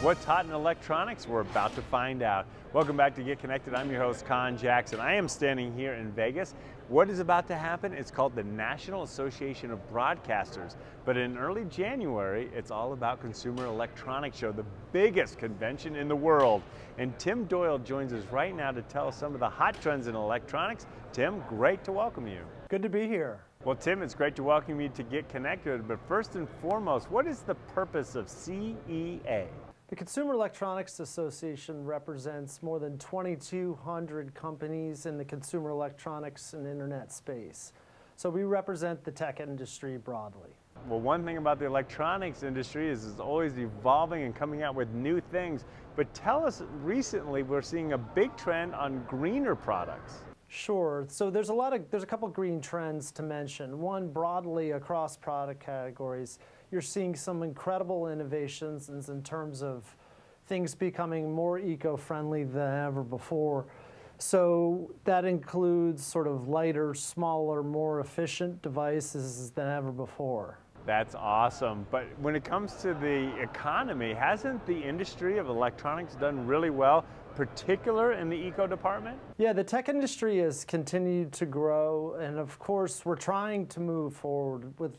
What's hot in electronics? We're about to find out. Welcome back to Get Connected. I'm your host, Conn Jackson. I am standing here in Vegas. What is about to happen? It's called the National Association of Broadcasters. But in early January, it's all about Consumer Electronics Show, the biggest convention in the world. And Tim Doyle joins us right now to tell us some of the hot trends in electronics. Tim, great to welcome you. Good to be here. Well, Tim, it's great to welcome you to Get Connected. But first and foremost, what is the purpose of CEA? The Consumer Electronics Association represents more than 2,200 companies in the consumer electronics and internet space. So we represent the tech industry broadly. Well, one thing about the electronics industry is it's always evolving and coming out with new things. But tell us, recently we're seeing a big trend on greener products. Sure. So there's a couple green trends to mention. One, broadly across product categories, you're seeing some incredible innovations in terms of things becoming more eco-friendly than ever before. So that includes sort of lighter, smaller, more efficient devices than ever before. That's awesome. But when it comes to the economy, hasn't the industry of electronics done really well, particular in the eco department? Yeah, the tech industry has continued to grow, and of course we're trying to move forward with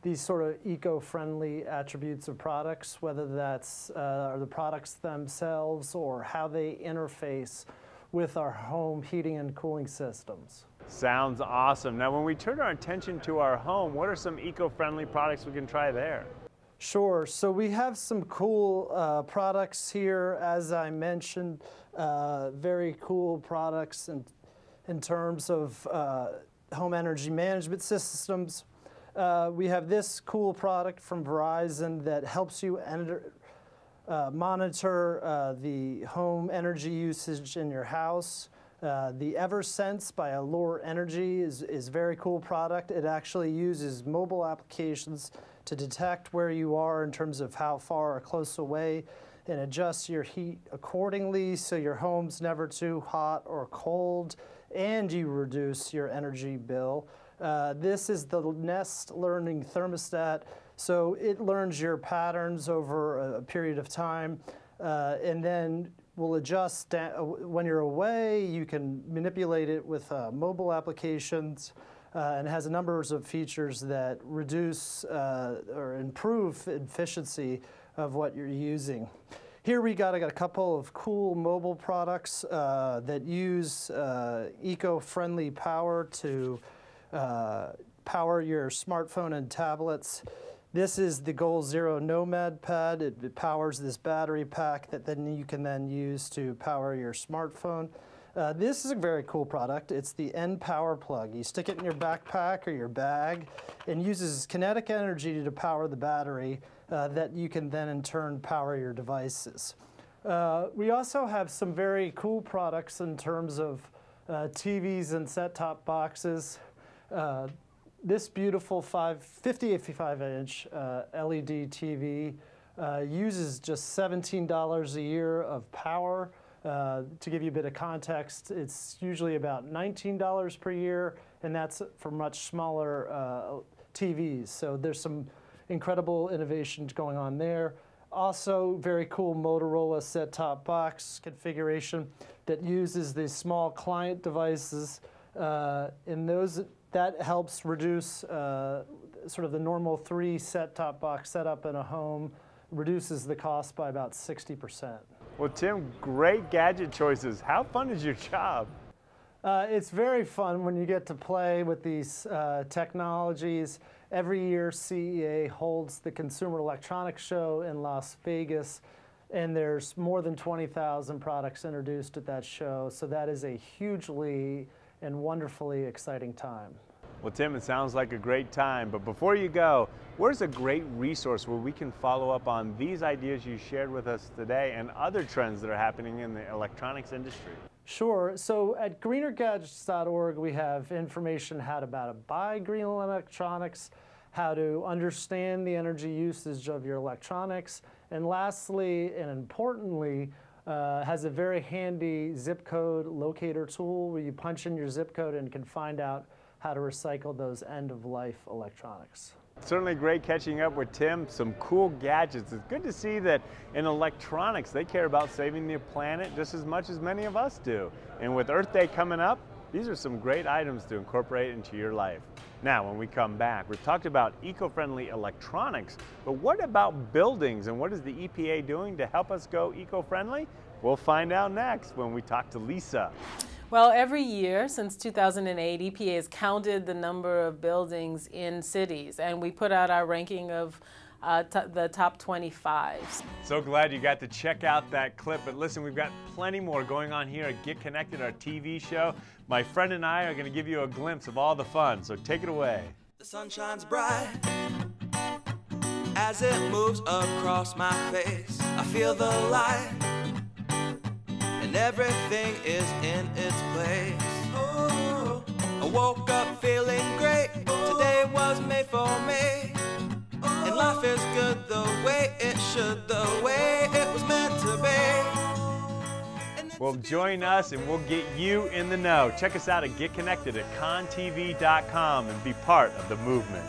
these sort of eco-friendly attributes of products, whether that's the products themselves or how they interface with our home heating and cooling systems. Sounds awesome. Now, when we turn our attention to our home, what are some eco-friendly products we can try there? Sure. So we have some cool products here, as I mentioned, very cool products in terms of home energy management systems. We have this cool product from Verizon that helps you monitor the home energy usage in your house. The EverSense by Allure Energy is a very cool product. It actually uses mobile applications to detect where you are in terms of how far or close away and adjusts your heat accordingly so your home's never too hot or cold and you reduce your energy bill. This is the Nest Learning Thermostat, so it learns your patterns over a period of time and then will adjust. When you're away, you can manipulate it with mobile applications and has a number of features that reduce or improve efficiency of what you're using. Here I got a couple of cool mobile products that use eco-friendly power to power your smartphone and tablets. This is the Goal Zero Nomad Pad. It powers this battery pack that then you can use to power your smartphone. This is a very cool product. It's the N Power Plug. You stick it in your backpack or your bag and uses kinetic energy to power the battery that you can then in turn power your devices. We also have some very cool products in terms of TVs and set-top boxes. This beautiful 55-inch LED TV uses just $17 a year of power. To give you a bit of context, it's usually about $19 per year, and that's for much smaller TVs. So there's some incredible innovations going on there. Also, very cool Motorola set-top box configuration that uses these small client devices, that helps reduce sort of the normal 3 set-top box setup in a home, reduces the cost by about 60%. Well, Tim, great gadget choices. How fun is your job? It's very fun when you get to play with these technologies. Every year, CEA holds the Consumer Electronics Show in Las Vegas, and there's more than 20,000 products introduced at that show. So that is a hugely and wonderfully exciting time. Well, Tim, it sounds like a great time, but before you go, where's a great resource where we can follow up on these ideas you shared with us today and other trends that are happening in the electronics industry? Sure. So at greenergadgets.org, we have information how to buy green electronics, how to understand the energy usage of your electronics, and lastly and importantly, has a very handy zip code locator tool where you punch in your zip code and can find out how to recycle those end-of-life electronics. Certainly great catching up with Tim. Some cool gadgets. It's good to see that in electronics they care about saving the planet just as much as many of us do. And with Earth Day coming up, these are some great items to incorporate into your life. Now, when we come back, we've talked about eco-friendly electronics, but what about buildings and what is the EPA doing to help us go eco-friendly? We'll find out next when we talk to Lisa. Well, every year since 2008, EPA has counted the number of buildings in cities, and we put out our ranking of the top 25. So glad you got to check out that clip, but listen, we've got plenty more going on here at Get Connected, our TV show. My friend and I are going to give you a glimpse of all the fun, so take it away. The sun shines bright as it moves across my face. I feel the light and everything is in its place. Oh, I woke up feeling great. Today was made for me. And life is good the way it should, the way it was meant to be. Well, join us and we'll get you in the know. Check us out at Get Connected at conntv.com and be part of the movement.